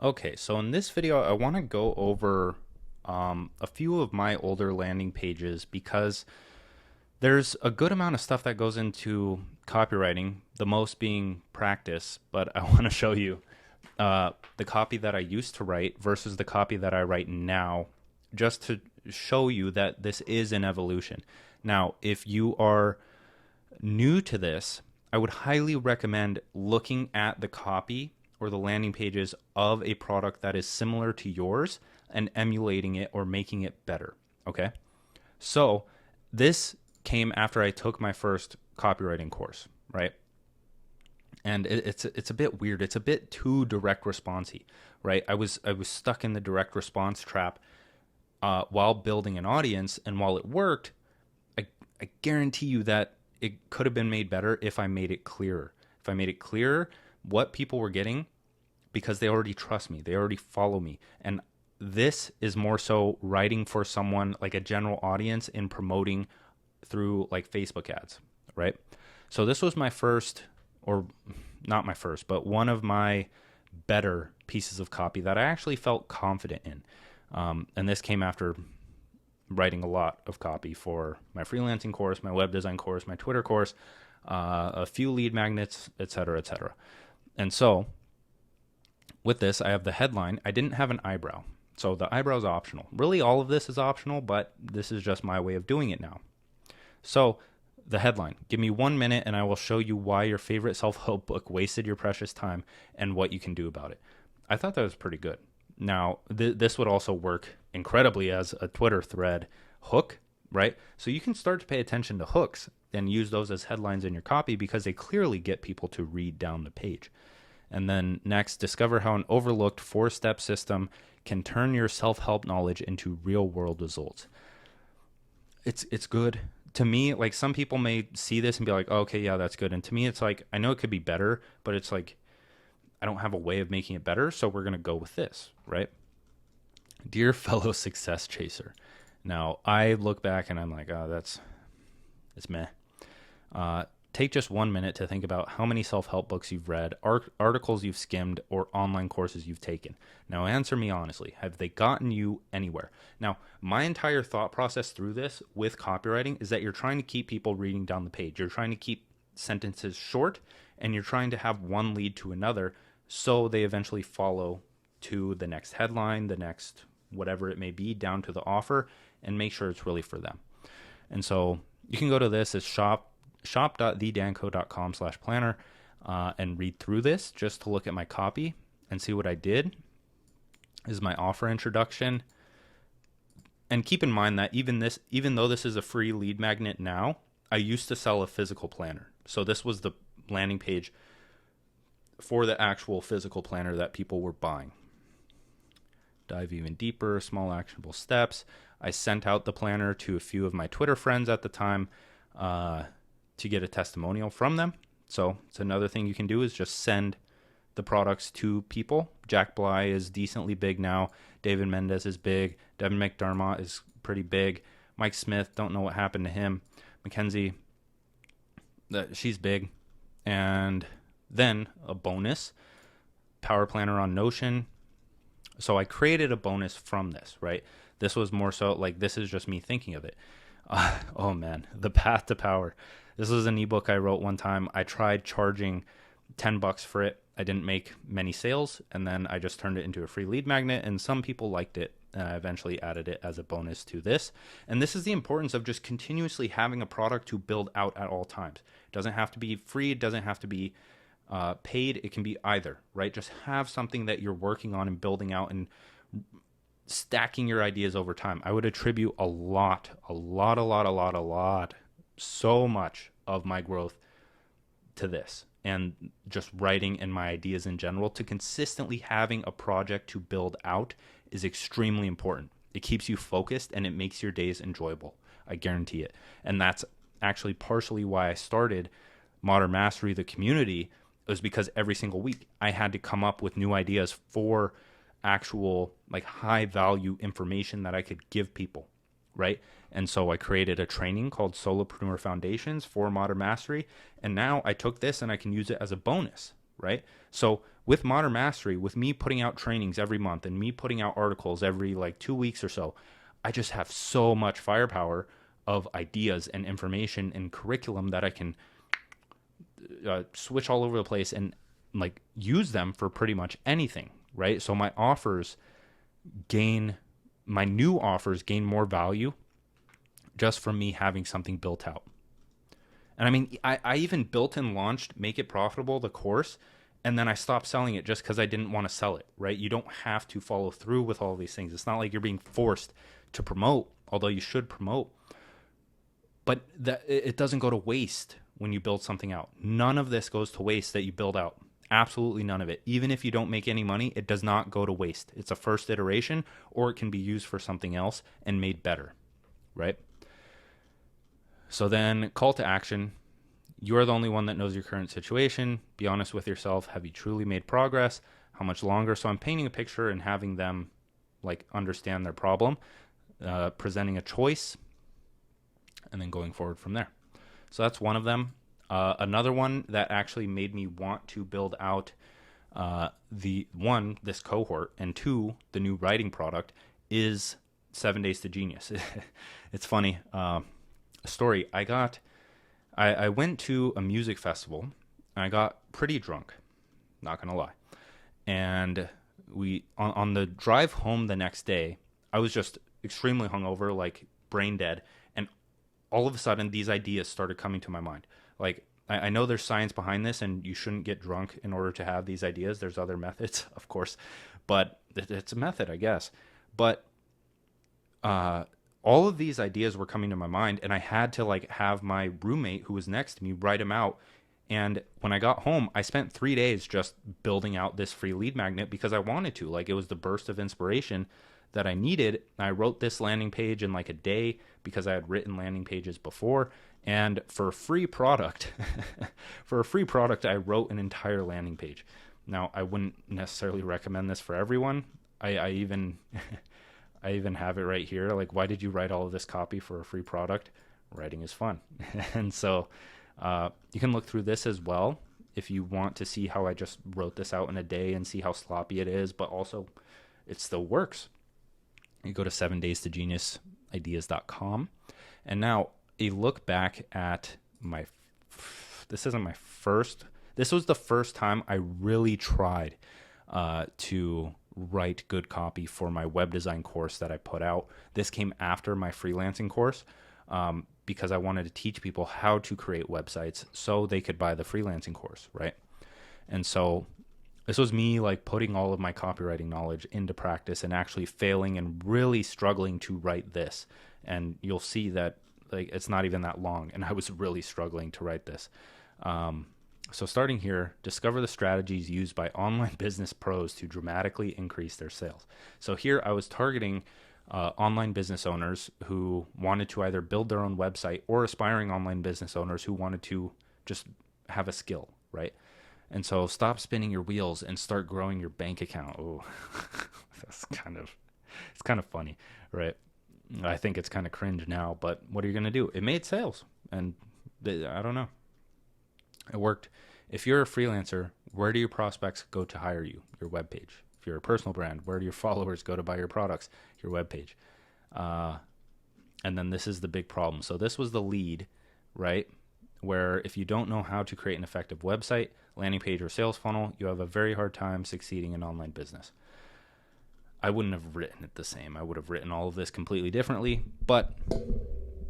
Okay, so in this video, I want to go over a few of my older landing pages because there's a good amount of stuff that goes into copywriting, the most being practice, but I want to show you the copy that I used to write versus the copy that I write now, just to show you that this is an evolution. Now, if you are new to this, I would highly recommend looking at the copy or the landing pages of a product that is similar to yours and emulating it or making it better. Okay. So this came after I took my first copywriting course, right? And it's a bit weird. It's a bit too direct responsey, right? I was stuck in the direct response trap while building an audience, and while it worked, I, I guarantee you that it could have been made better if I made it clearer. If I made it clearer what people were getting, because they already trust me, they already follow me. And this is more so writing for someone like a general audience in promoting through like Facebook ads, right? So this was my first, or not my first, but one of my better pieces of copy that I actually felt confident in. And this came after writing a lot of copy for my freelancing course, my web design course, my Twitter course, a few lead magnets, et cetera, et cetera. And so with this, I have the headline. I didn't have an eyebrow. So the eyebrow is optional. Really, all of this is optional, but this is just my way of doing it now. So the headline, give me 1 minute and I will show you why your favorite self-help book wasted your precious time and what you can do about it. I thought that was pretty good. Now, this would also work incredibly as a Twitter thread hook, right? So you can start to pay attention to hooks and use those as headlines in your copy because they clearly get people to read down the page. And then next, discover how an overlooked 4-step system can turn your self-help knowledge into real-world results. It's good. To me, like some people may see this and be like, oh, okay, yeah, that's good. And to me, it's like, I know it could be better, but it's like, I don't have a way of making it better, so we're going to go with this, right? Dear fellow success chaser. Now, I look back and I'm like, oh, it's meh. Take just 1 minute to think about how many self-help books you've read, articles you've skimmed, or online courses you've taken. Now, answer me honestly. Have they gotten you anywhere? Now, my entire thought process through this with copywriting is that you're trying to keep people reading down the page. You're trying to keep sentences short, and you're trying to have one lead to another so they eventually follow to the next headline, the next whatever it may be, down to the offer, and make sure it's really for them. And so you can go to this as shop.thedanco.com/planner and read through this just to look at my copy and see what I did. This is my offer introduction. And keep in mind that even though this is a free lead magnet now, I used to sell a physical planner. So this was the landing page for the actual physical planner that people were buying. Dive even deeper, small actionable steps. I sent out the planner to a few of my Twitter friends at the time to get a testimonial from them. So it's another thing you can do is just send the products to people. Jack Bly is decently big now. David Mendez is big. Devin McDermott is pretty big. Mike Smith, don't know what happened to him. Mackenzie, she's big. And then a bonus, Power Planner on Notion. So I created a bonus from this, right? This was more so like, this is just me thinking of it. Oh man, The Path to Power. This was an ebook I wrote one time. I tried charging $10 for it. I didn't make many sales, and then I just turned it into a free lead magnet, and some people liked it, and I eventually added it as a bonus to this. And this is the importance of just continuously having a product to build out at all times. It doesn't have to be free. It doesn't have to be paid. It can be either, right? Just have something that you're working on and building out and stacking your ideas over time. I would attribute so much of my growth to this and just writing and my ideas in general. To consistently having a project to build out is extremely important. It keeps you focused and it makes your days enjoyable. I guarantee it. And that's actually partially why I started Modern Mastery, the community. It was because every single week I had to come up with new ideas for actual like high value information that I could give people, right? And so I created a training called Solopreneur Foundations for Modern Mastery. And now I took this and I can use it as a bonus, right? So with Modern Mastery, with me putting out trainings every month and me putting out articles every like 2 weeks or so, I just have so much firepower of ideas and information and curriculum that I can switch all over the place and like use them for pretty much anything, right? So my new offers gain more value just from me having something built out. And I mean, I even built and launched Make It Profitable, the course, and then I stopped selling it just because I didn't want to sell it, right? You don't have to follow through with all these things. It's not like you're being forced to promote, although you should promote. But it doesn't go to waste when you build something out. None of this goes to waste that you build out. Absolutely none of it. Even if you don't make any money, it does not go to waste. It's a first iteration, or it can be used for something else and made better, right? So then, call to action. You are the only one that knows your current situation. Be honest with yourself. Have you truly made progress? How much longer? So I'm painting a picture and having them like understand their problem, presenting a choice, and then going forward from there. So that's one of them. Another one that actually made me want to build out this cohort, and two, the new writing product is 7 Days to Genius. It's funny. Story. I went to a music festival and I got pretty drunk, not gonna lie. And on the drive home the next day, I was just extremely hungover, like brain dead. And all of a sudden these ideas started coming to my mind. Like, I know there's science behind this and you shouldn't get drunk in order to have these ideas. There's other methods, of course, but it's a method, I guess. But all of these ideas were coming to my mind, and I had to like have my roommate who was next to me write them out. And when I got home, I spent 3 days just building out this free lead magnet because I wanted to. Like, it was the burst of inspiration that I needed. I wrote this landing page in like a day because I had written landing pages before. And for a free product, I wrote an entire landing page. Now, I wouldn't necessarily recommend this for everyone. I even I even have it right here. Like, why did you write all of this copy for a free product? Writing is fun. And so you can look through this as well if you want to see how I just wrote this out in a day and see how sloppy it is, but also it still works. You go to 7daystogeniusideas.com. And now a look back at this was the first time I really tried to write good copy for my web design course that I put out. This came after my freelancing course because I wanted to teach people how to create websites so they could buy the freelancing course, right? And so this was me like putting all of my copywriting knowledge into practice and actually failing and really struggling to write this. And you'll see that like it's not even that long, and I was really struggling to write this. So starting here, discover the strategies used by online business pros to dramatically increase their sales. So here I was targeting online business owners who wanted to either build their own website or aspiring online business owners who wanted to just have a skill, right? And so stop spinning your wheels and start growing your bank account. Oh, it's kind of funny, right? I think it's kind of cringe now, but what are you going to do? It made sales, and I don't know. It worked. If you're a freelancer, where do your prospects go to hire you? Your webpage. If you're a personal brand, where do your followers go to buy your products? Your webpage. And then this is the big problem. So this was the lead, right? Where if you don't know how to create an effective website, landing page, or sales funnel, you have a very hard time succeeding in online business. I wouldn't have written it the same. I would have written all of this completely differently, but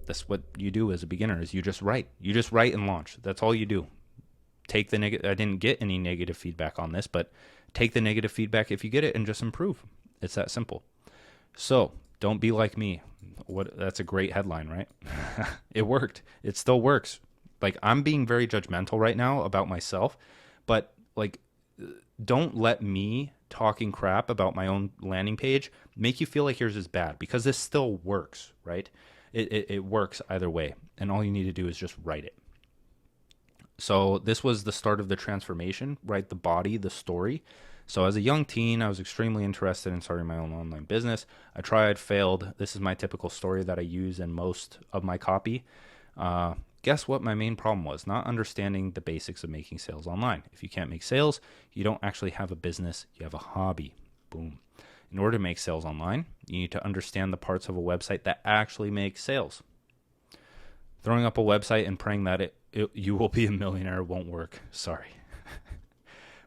that's what you do as a beginner is you just write. You just write and launch. That's all you do. Take the negative. I didn't get any negative feedback on this, but take the negative feedback if you get it and just improve. It's that simple. So don't be like me. That's a great headline, right? It worked. It still works. Like, I'm being very judgmental right now about myself, but like, don't let me talking crap about my own landing page make you feel like yours is bad, because this still works, right? It works either way, and all you need to do is just write it. So this was the start of the transformation, right? The body, the story. So as a young teen, I was extremely interested in starting my own online business. I tried, failed. This is my typical story that I use in most of my copy. guess what my main problem was? Not understanding the basics of making sales online. If you can't make sales, you don't actually have a business, you have a hobby. Boom. In order to make sales online, you need to understand the parts of a website that actually make sales. Throwing up a website and praying that you will be a millionaire won't work. Sorry.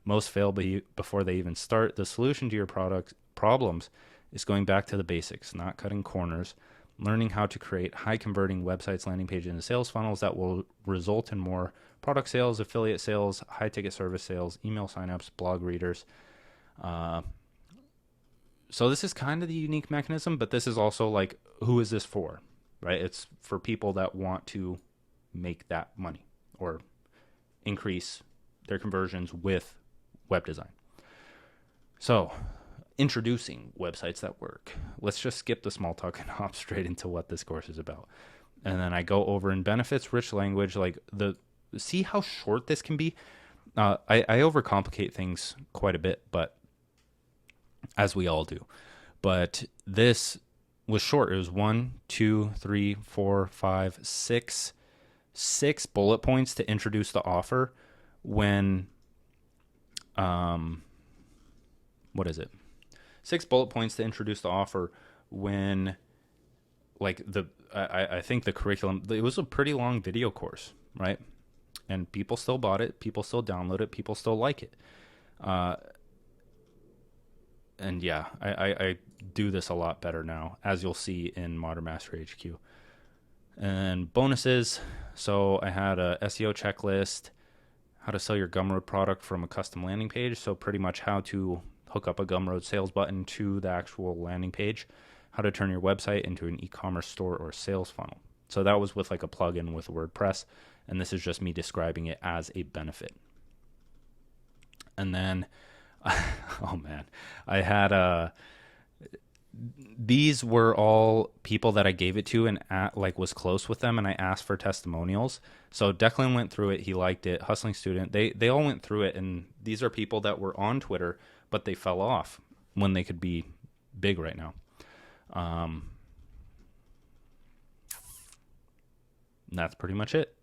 Most fail before they even start. The solution to your product problems is going back to the basics, not cutting corners, learning how to create high converting websites, landing pages, and sales funnels that will result in more product sales, affiliate sales, high ticket service sales, email signups, blog readers. So this is kind of the unique mechanism, but this is also like, who is this for, right? It's for people that want to make that money or increase their conversions with web design. So introducing websites that work. Let's just skip the small talk and hop straight into what this course is about. And then I go over in benefits, rich language, like see how short this can be. I overcomplicate things quite a bit, but as we all do. But this was short. It was 1, 2, 3, 4, 5, 6 bullet points to introduce the offer when, what is it? 6 bullet points to introduce the offer when, like, I think the curriculum, it was a pretty long video course, right? And people still bought it, people still download it, people still like it. And yeah, I do this a lot better now, as you'll see in Modern Mastery HQ. And bonuses, so I had a SEO checklist, how to sell your Gumroad product from a custom landing page, so pretty much how to hook up a Gumroad sales button to the actual landing page, how to turn your website into an e-commerce store or sales funnel. So that was with like a plugin with WordPress, and this is just me describing it as a benefit. And then oh man, I had these were all people that I gave it to and was close with them, and I asked for testimonials. So Declan went through it, he liked it. Hustling Student, they all went through it, and these are people that were on Twitter, but they fell off when they could be big right now. That's pretty much it.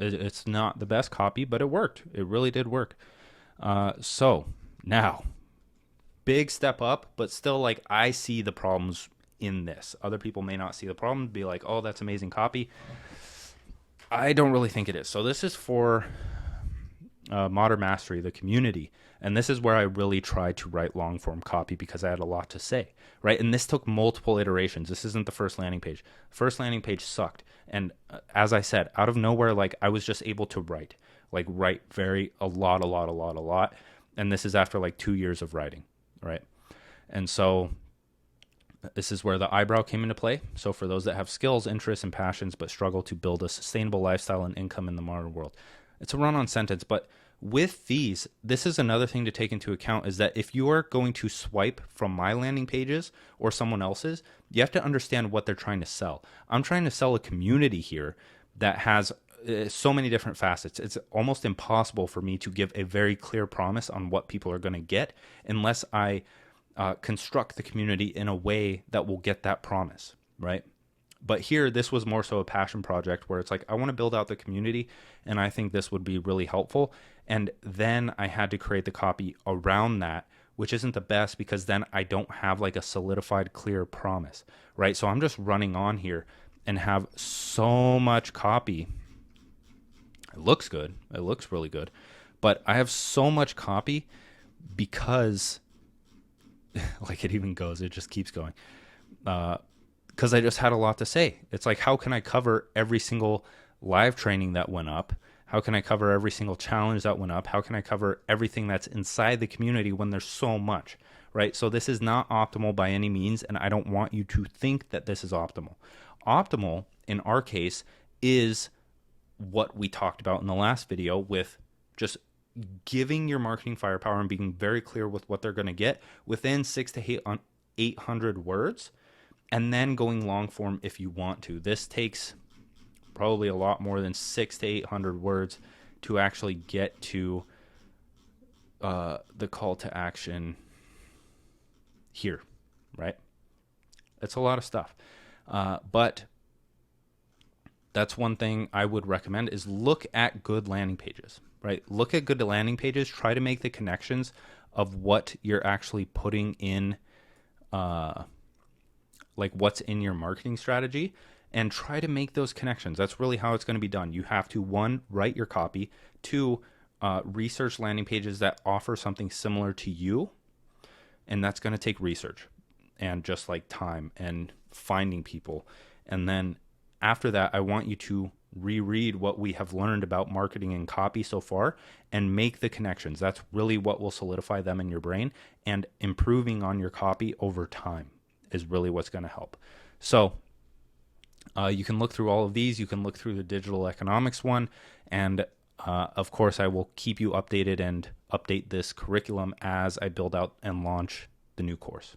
It's not the best copy, but it worked. It really did work. So now, big step up, but still, like, I see the problems in this. Other people may not see the problem, be like, oh, that's amazing copy. I don't really think it is. So this is for Modern Mastery, the community. And this is where I really tried to write long form copy because I had a lot to say, right? And this took multiple iterations. This isn't the first landing page. First landing page sucked. And as I said, out of nowhere, like, I was just able to write a lot. And this is after like 2 years of writing, right? And so this is where the eyebrow came into play. So for those that have skills, interests, and passions, but struggle to build a sustainable lifestyle and income in the modern world. It's a run-on sentence, but with these, this is another thing to take into account, is that if you are going to swipe from my landing pages or someone else's, you have to understand what they're trying to sell. I'm trying to sell a community here that has so many different facets. It's almost impossible for me to give a very clear promise on what people are going to get unless I construct the community in a way that will get that promise, right? But here, this was more so a passion project where it's like, I want to build out the community, and I think this would be really helpful. And then I had to create the copy around that, which isn't the best because then I don't have like a solidified, clear promise, right? So I'm just running on here and have so much copy. It looks good. It looks really good. But I have so much copy because, like, it even goes, it just keeps going. Because I just had a lot to say. It's like, how can I cover every single live training that went up? How can I cover every single challenge that went up? How can I cover everything that's inside the community when there's so much, right? So this is not optimal by any means, and I don't want you to think that this is optimal. Optimal, in our case, is what we talked about in the last video, with just giving your marketing firepower and being very clear with what they're going to get within 600 to 800 words, and then going long form if you want to. This takes probably a lot more than 600 to 800 words to actually get to the call to action here, right? It's a lot of stuff. But That's one thing I would recommend is look at good landing pages, right? Look at good landing pages, try to make the connections of what you're actually putting in, like what's in your marketing strategy, and try to make those connections. That's really how it's going to be done. You have to, one, write your copy, two, research landing pages that offer something similar to you, and that's going to take research and just like time and finding people. And then after that, I want you to reread what we have learned about marketing and copy so far and make the connections. That's really what will solidify them in your brain, and improving on your copy over time is really what's going to help. So you can look through all of these. You can look through the digital economics one. And of course, I will keep you updated and update this curriculum as I build out and launch the new course.